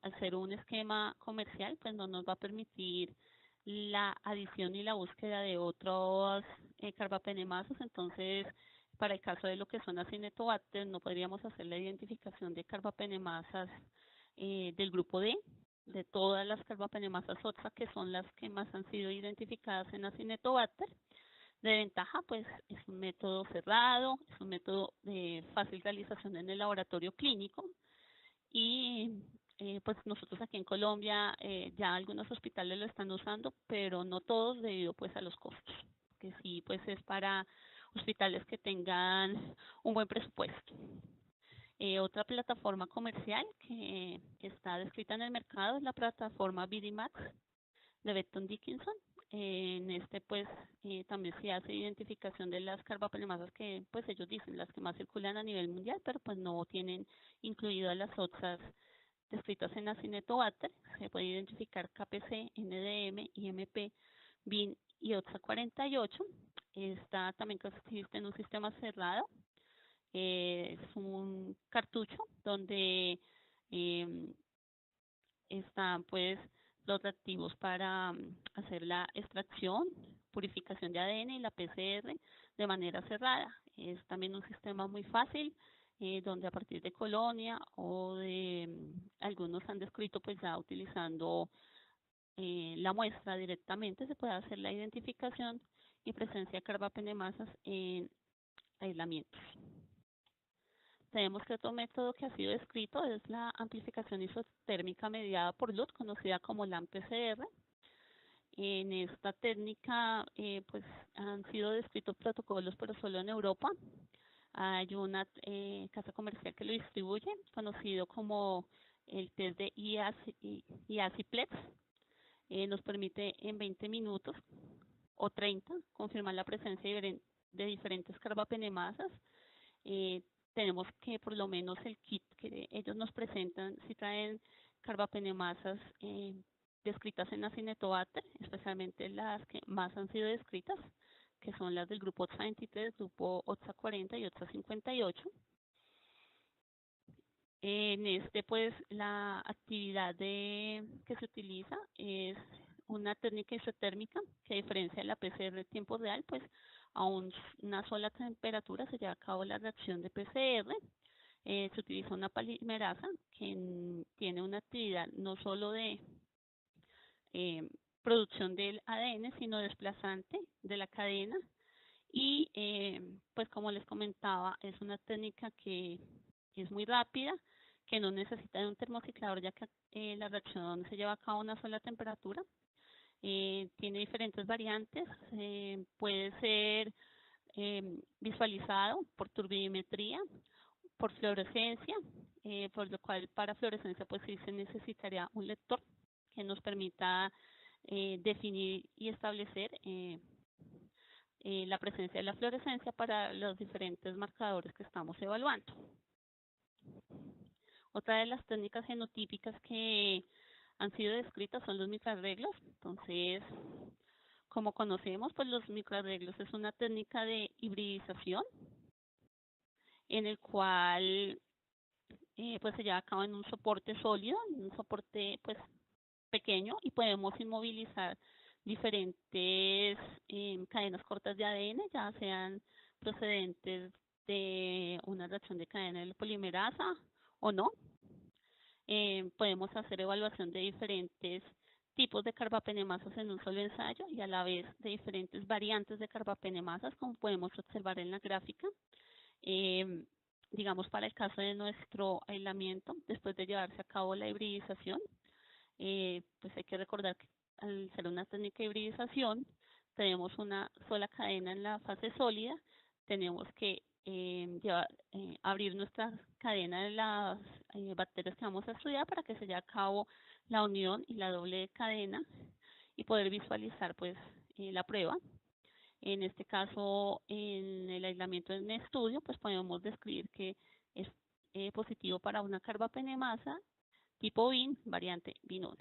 al ser un esquema comercial, pues no nos va a permitir la adición y la búsqueda de otros carbapenemasas. Entonces, para el caso de lo que son Acinetobacter, no podríamos hacer la identificación de carbapenemasas del grupo D, de todas las carbapenemasas OTSA, que son las que más han sido identificadas en Acinetobacter. De ventaja, pues es un método cerrado, es un método de fácil realización en el laboratorio clínico, y pues nosotros aquí en Colombia ya algunos hospitales lo están usando, pero no todos debido pues a los costos, que sí pues es para hospitales que tengan un buen presupuesto. Otra plataforma comercial que está descrita en el mercado es la plataforma BD-MAX de Becton Dickinson. En este pues también se hace identificación de las carbapenemasas que pues ellos dicen las que más circulan a nivel mundial, pero pues no tienen incluidas las otras descritas en Acinetobacter. Se puede identificar KPC, NDM, IMP, BIN y OTSA 48. Esta también consiste en un sistema cerrado. Es un cartucho donde están pues los reactivos para hacer la extracción, purificación de ADN y la PCR de manera cerrada. Es también un sistema muy fácil, donde a partir de colonia o de algunos han descrito pues ya utilizando la muestra directamente se puede hacer la identificación y presencia de carbapenemasas en aislamientos. Tenemos que otro método que ha sido descrito es la amplificación isotérmica mediada por luz, conocida como LAMP-PCR. En esta técnica pues han sido descritos protocolos, pero solo en Europa. Hay una casa comercial que lo distribuye, conocido como el test de IACIPLEX. Nos permite en 20 minutos o 30 confirmar la presencia de diferentes carbapenemasas. Tenemos que por lo menos el kit que ellos nos presentan, si traen carbapenemasas descritas en Acinetobacter, especialmente las que más han sido descritas, que son las del grupo OTSA23, grupo OTSA40 y OTSA58. En este, pues, la actividad que se utiliza es una técnica isotérmica que, a diferencia de la PCR de tiempo real, pues, a una sola temperatura se lleva a cabo la reacción de PCR. Se utiliza una polimerasa que tiene una actividad no solo de producción del ADN, sino desplazante de la cadena. Y, pues, como les comentaba, es una técnica que es muy rápida, que no necesita de un termociclador, ya que la reacción se lleva a cabo a una sola temperatura. Tiene diferentes variantes, puede ser visualizado por turbidimetría, por fluorescencia, por lo cual para fluorescencia pues sí se necesitaría un lector que nos permita definir y establecer la presencia de la fluorescencia para los diferentes marcadores que estamos evaluando. Otra de las técnicas genotípicas que han sido descritas son los microarreglos. Entonces, como conocemos, pues los microarreglos es una técnica de hibridización en el cual pues se lleva a cabo en un soporte sólido, en un soporte pues pequeño, y podemos inmovilizar diferentes cadenas cortas de ADN, ya sean procedentes de una reacción de cadena de polimerasa o no. Podemos hacer evaluación de diferentes tipos de carbapenemasas en un solo ensayo y a la vez de diferentes variantes de carbapenemasas, como podemos observar en la gráfica. Digamos, para el caso de nuestro aislamiento, después de llevarse a cabo la hibridización, pues hay que recordar que al ser una técnica de hibridización, tenemos una sola cadena en la fase sólida, tenemos que abrir nuestra cadena de las bacterias que vamos a estudiar para que se lleve a cabo la unión y la doble cadena y poder visualizar pues la prueba. En este caso, en el aislamiento en estudio, pues podemos describir que es positivo para una carbapenemasa tipo VIN, variante VIN1.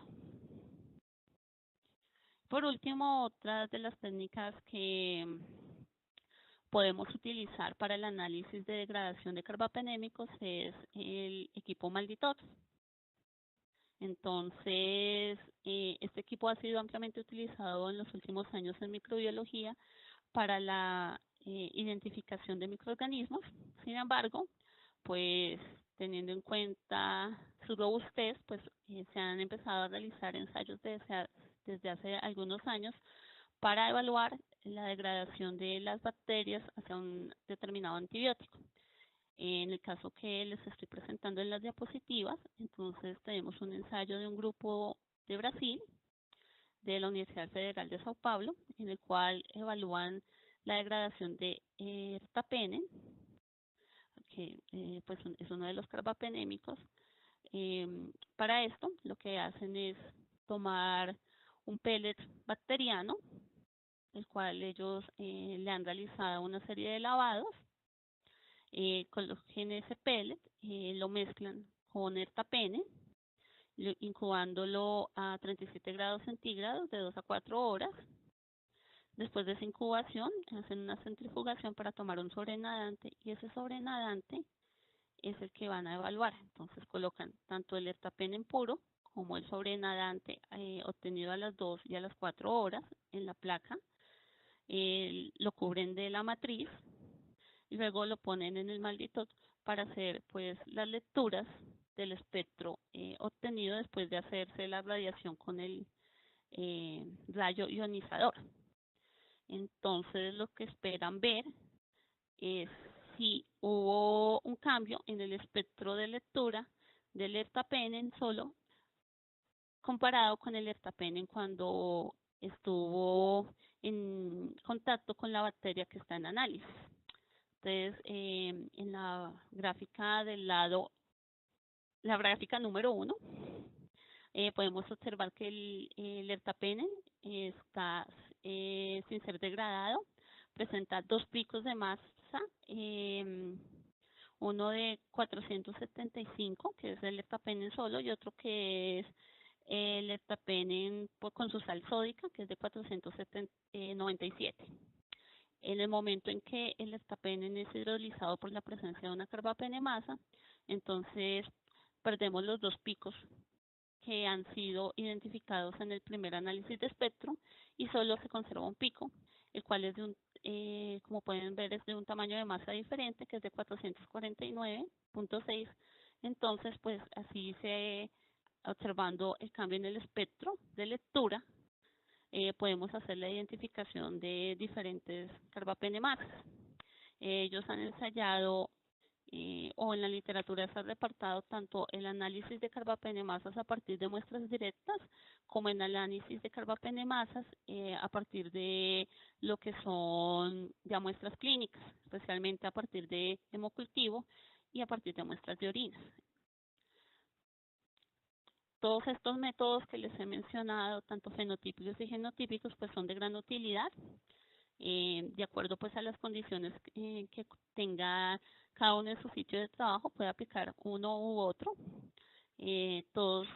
Por último, otra de las técnicas que podemos utilizar para el análisis de degradación de carbapenémicos es el equipo Malditot. Entonces, este equipo ha sido ampliamente utilizado en los últimos años en microbiología para la identificación de microorganismos. Sin embargo, pues teniendo en cuenta su robustez, pues se han empezado a realizar ensayos desde hace algunos años para evaluar la degradación de las bacterias hacia un determinado antibiótico. En el caso que les estoy presentando en las diapositivas, entonces tenemos un ensayo de un grupo de Brasil, de la Universidad Federal de Sao Paulo, en el cual evalúan la degradación de ertapenem, que pues es uno de los carbapenémicos. Para esto, lo que hacen es tomar un pellet bacteriano, el cual ellos le han realizado una serie de lavados, colocan ese pellet, lo mezclan con ertapenem, incubándolo a 37 grados centígrados de 2 a 4 horas. Después de esa incubación, hacen una centrifugación para tomar un sobrenadante y ese sobrenadante es el que van a evaluar. Entonces colocan tanto el ertapenem puro como el sobrenadante obtenido a las 2 y a las 4 horas en la placa, lo cubren de la matriz y luego lo ponen en el maldito para hacer pues las lecturas del espectro obtenido después de hacerse la radiación con el rayo ionizador. Entonces lo que esperan ver es si hubo un cambio en el espectro de lectura del ertapenem solo comparado con el ertapenem cuando estuvo en contacto con la bacteria que está en análisis. Entonces, en la gráfica del lado, la gráfica número 1, podemos observar que el ertapenem está sin ser degradado, presenta 2 picos de masa, uno de 475, que es el ertapenem solo, y otro que es el ertapenem con su sal sódica, que es de 497. En el momento en que el ertapenem es hidrolizado por la presencia de una carbapenemasa, entonces perdemos los 2 picos que han sido identificados en el primer análisis de espectro y solo se conserva un pico, el cual es de un, como pueden ver, es de un tamaño de masa diferente, que es de 449.6. Entonces, pues así se, observando el cambio en el espectro de lectura, podemos hacer la identificación de diferentes carbapenemasas. Ellos han ensayado o en la literatura se ha reportado tanto el análisis de carbapenemasas a partir de muestras directas como el análisis de carbapenemasas a partir de lo que son ya muestras clínicas, especialmente a partir de hemocultivo y a partir de muestras de orina. Todos estos métodos que les he mencionado, tanto fenotípicos y genotípicos, pues son de gran utilidad, de acuerdo pues a las condiciones que tenga cada uno en su sitio de trabajo, puede aplicar uno u otro. Todos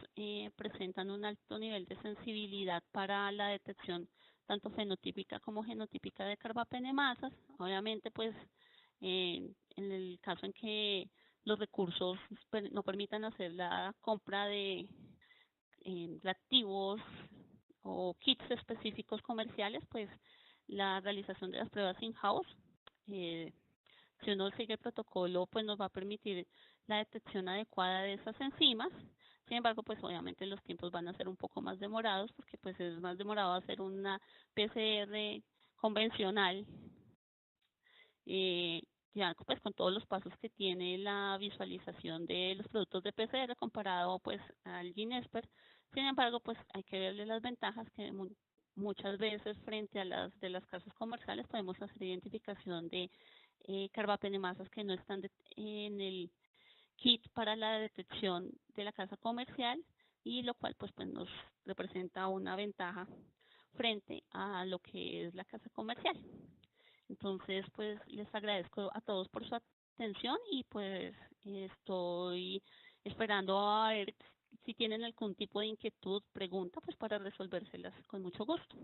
presentan un alto nivel de sensibilidad para la detección tanto fenotípica como genotípica de carbapenemasas. Obviamente pues en el caso en que los recursos no permitan hacer la compra de reactivos o kits específicos comerciales, pues la realización de las pruebas in-house, si uno sigue el protocolo, pues nos va a permitir la detección adecuada de esas enzimas. Sin embargo, pues obviamente los tiempos van a ser un poco más demorados porque pues es más demorado hacer una PCR convencional, ya pues con todos los pasos que tiene la visualización de los productos de PCR comparado pues al GeneXpert. Sin embargo, pues hay que verle las ventajas que muchas veces frente a las de las casas comerciales podemos hacer identificación de carbapenemasas que no están en el kit para la detección de la casa comercial, y lo cual pues nos representa una ventaja frente a lo que es la casa comercial. Entonces pues les agradezco a todos por su atención y pues estoy esperando a ver si tienen algún tipo de inquietud, pregunta, pues para resolvérselas con mucho gusto.